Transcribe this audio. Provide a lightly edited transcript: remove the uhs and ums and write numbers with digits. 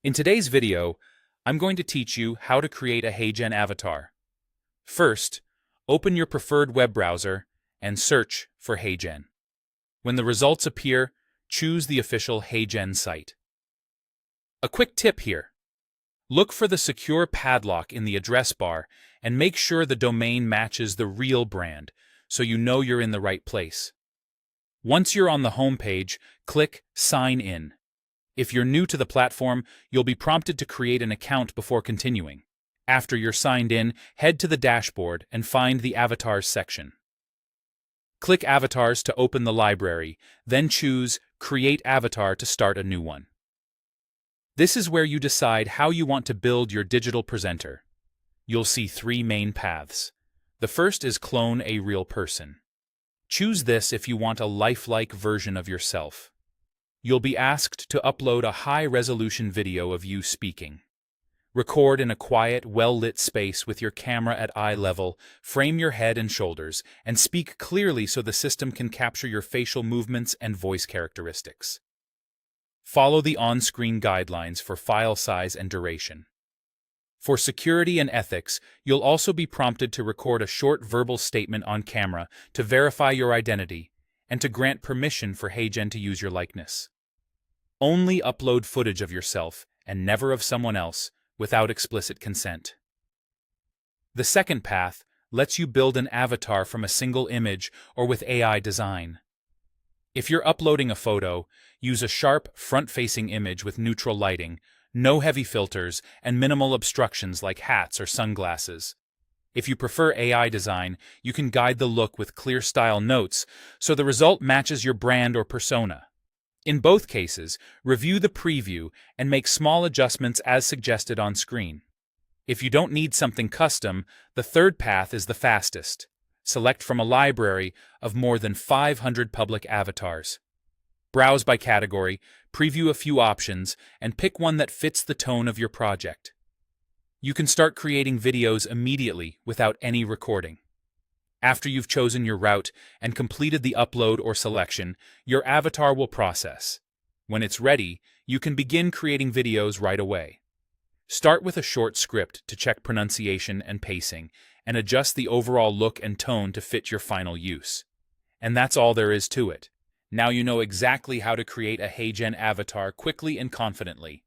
In today's video, I'm going to teach you how to create a Heygen avatar. First, open your preferred web browser and search for Heygen. When the results appear, choose the official Heygen site. A quick tip here. Look for the secure padlock in the address bar and make sure the domain matches the real brand so you know you're in the right place. Once you're on the home page, click Sign In. If you're new to the platform, you'll be prompted to create an account before continuing. After you're signed in, head to the dashboard and find the Avatars section. Click Avatars to open the library, then choose Create Avatar to start a new one. This is where you decide how you want to build your digital presenter. You'll see three main paths. The first is clone a real person. Choose this if you want a lifelike version of yourself. You'll be asked to upload a high-resolution video of you speaking. Record in a quiet, well-lit space with your camera at eye level, frame your head and shoulders, and speak clearly so the system can capture your facial movements and voice characteristics. Follow the on-screen guidelines for file size and duration. For security and ethics, you'll also be prompted to record a short verbal statement on camera to verify your identity and to grant permission for Heygen to use your likeness. Only upload footage of yourself and never of someone else without explicit consent. The second path lets you build an avatar from a single image or with AI design. If you're uploading a photo, use a sharp, front-facing image with neutral lighting, no heavy filters, and minimal obstructions like hats or sunglasses. If you prefer AI design, you can guide the look with clear style notes so the result matches your brand or persona. In both cases, review the preview and make small adjustments as suggested on screen. If you don't need something custom, the third path is the fastest. Select from a library of more than 500 public avatars. Browse by category, preview a few options, and pick one that fits the tone of your project. You can start creating videos immediately without any recording. After you've chosen your route and completed the upload or selection, your avatar will process. When it's ready, you can begin creating videos right away. Start with a short script to check pronunciation and pacing, and adjust the overall look and tone to fit your final use. And that's all there is to it. Now you know exactly how to create a Heygen avatar quickly and confidently.